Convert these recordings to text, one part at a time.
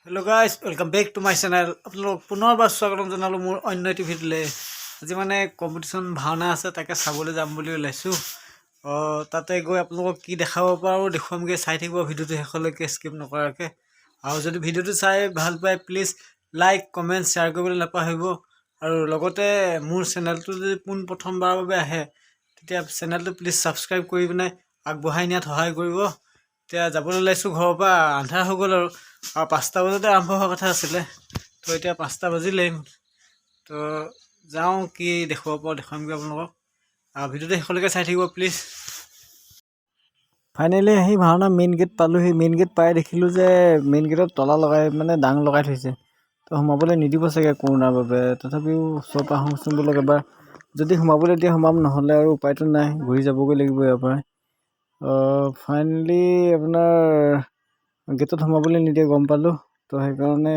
hello guys welcome back to my channel आपलोग पुनर्बार स्वागतम जनालो मोर अन्य एटी भिडिओले আজি মানে কম্পিটিশন ভাওনা আছে তাকে চাবলৈ যাম বুলি ওলাইছো তাতে গৈ আপোনালোকক কি দেখাব পাৰো দেখুৱামগে চাই থাকিব ভিডিওটো শেষলৈকে স্কিপ নকৰাকে আৰু যদি ভিডিওটো চাই ভাল পায় প্লিজ লাইক কমেন্ট শেয়াৰ কৰিবলৈ নাপাহৰিব আৰু লগতে মোৰ চেনেলটো যদি পোন প্ৰথমবাৰৰ বাবে আহে তেতিয়া চেনেলটো প্লিজ সাবস্ক্ৰাইব কৰি পিনে আগবঢ়াই নিয়াত সহায় কৰিব এতিয়া যাবলৈ ওলাইছো ঘৰৰ পৰা আন্ধাৰ হৈ গ'ল আৰু 5টা বজাতে আৰম্ভ হোৱা কথা আছিলে তো এতিয়া 5টা বাজিলেই তো যাওঁ কি দেখুৱাব পাৰোঁ দেখুৱামগৈ আপোনালোকক ভিডিওটো শেষলৈকে চাই থাকিব প্লিজ ফাইনেলি আহি ভাওনা মেইন গেট পালোহি মেইন গেট পাই দেখিলোঁ যে মেইন গেটত তলা লগাই মানে ডাং লগাই থৈছে তো সোমাবলৈ নিদিব চাগে কৰোণাৰ বাবে তথাপিও ওচৰৰ পৰা আহোঁচোন বোলক এবাৰ যদি সোমাবলৈ দিয়ে সোমাম নহ'লে আৰু উপায়টো নাই ঘূৰি যাবগৈ লাগিব ইয়াৰ পৰা ফাইনেলি আপোনাৰ গেটত সোমাবলৈ নিদিয়ে গম পালোঁ তো সেইকাৰণে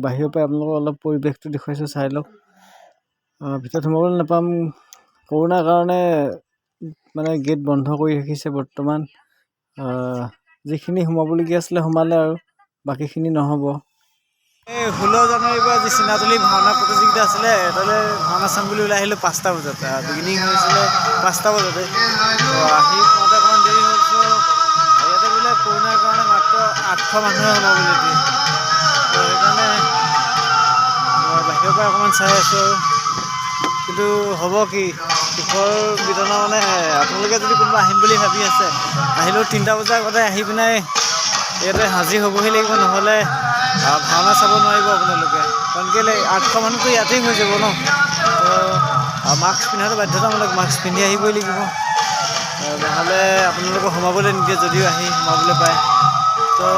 বাহিৰৰ পৰা আপোনালোকক অলপ পৰিৱেশটো দেখুৱাইছোঁ চাই লওক ভিতৰত সোমাবলৈ নাপাম কৰোণাৰ কাৰণে মানে গেট বন্ধ কৰি ৰাখিছে বৰ্তমান যিখিনি সোমাবলগীয়া আছিলে সোমালে আৰু বাকীখিনি নহ'ব এই 16 জানুৱাৰীৰ পৰা যি চিনাতলী ভাওনা প্ৰতিযোগিতা আছিলে তালৈ ভাওনা চাম বুলি ওলাই আহিলোঁ 5টা বজাত বিগিনিং হৈছিলে 5টা বজাতে আহি পাওঁতে অকণমান দেৰি হৈছোঁ ইয়াতে বোলে কৰোণাৰ কাৰণে মাত্ৰ 800 মানুহে সোমাবলৈ দিয়ে সেইকাৰণে বাহিৰৰ পৰা অকণমান চাই আছোঁ কিন্তু হ'ব কি সুখৰ বিতনা মানে আপোনালোকে যদি কোনোবা আহিম বুলি ভাবি আছে আহিলেও 3টা বজাৰ আগতে আহি পিনে ইয়াতে হাজিৰ হ'বহি লাগিব নহ'লে ভাওনা চাব নোৱাৰিব আপোনালোকে কাৰণ কেলৈ 800 মানুহটো ইয়াতেই হৈ যাব ন তো মাস্ক পিন্ধাটো বাধ্যতামূলক মাস্ক পিন্ধি আহিবই লাগিব নহ'লে আপোনালোকক সোমাবলৈ নিদিয়ে যদিও আহি সোমাবলৈ পায় তো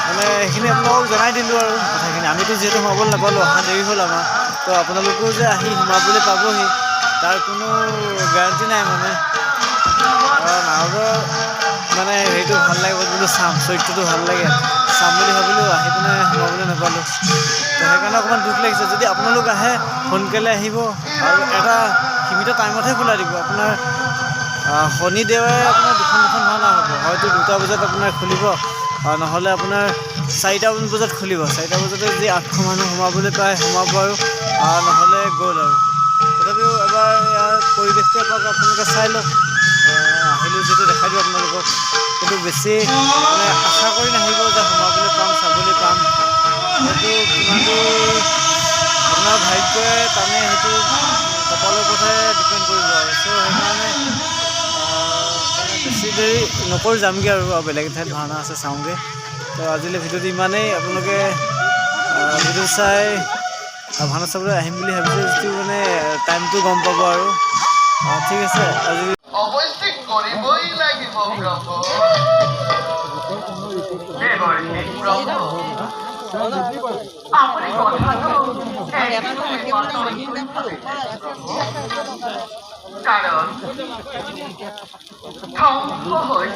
মানে এইখিনি আপোনালোকক জনাই দিলোঁ আৰু কথাখিনি আমিতো যিহেতু সোমাবলৈ নাপালোঁ অহা দেৰি হ'ল আমাৰ তো আপোনালোকেও যে আহি সোমাবলৈ পাবহি তাৰ কোনো গেৰাণ্টি নাই মানে নাৱৰ মানে হেৰিটো ভাল লাগিব বোলো চাম চৰিত্ৰটো ভাল লাগে চাম বুলি ভাবিলোঁ আহি পিনে সোমাবলৈ নাপালোঁ তো সেইকাৰণে অকণমান দুখ লাগিছে যদি আপোনালোক আহে সোনকালে আহিব আৰু এটা সীমিত টাইমতহে খোলা দিব আপোনাৰ শনি দেওবাৰে আপোনাৰ দুখন ভাওনা হ'ব হয়তো 2টা বজাত আপোনাৰ খুলিব নহ'লে আপোনাৰ 4টা বজাত খুলিব 4টা বজাতে যি 800 মানুহ সোমাবলৈ পায় সোমাব আৰু নহ'লে গ'ল আৰু তথাপিও এবাৰ ইয়াৰ পৰিৱেশটো এপাক আপোনালোকে চাই লওক আহিলোঁ যিহেতু দেখাই দিওঁ আপোনালোকক কিন্তু বেছি মানে আশা কৰি নাহিব যে সোমাবলৈ পাম চাবলৈ পাম সেইটো কিমানটো আপোনাৰ ভাগ্যই টানে সেইটো কপালৰ ওপৰতহে ডিপেণ্ড কৰিব আৰু চ' সেইকাৰণে বেছি দেৰি নকৰি যামগৈ আৰু বেলেগ ঠাইত ভাওনা আছে চাওঁগৈ তো আজিলৈ ভিডিঅ'টো ইমানেই আপোনালোকে ভিডিঅ' চাই ভাওনা চাবলৈ আহিম বুলি ভাবিছে যিটো মানে টাইমটো গম পাব আৰু ঠিক আছে আজি অৱশ্যে কৰিবই লাগিব আপুনি কথাটো কাৰণ ধ্বংস হৈ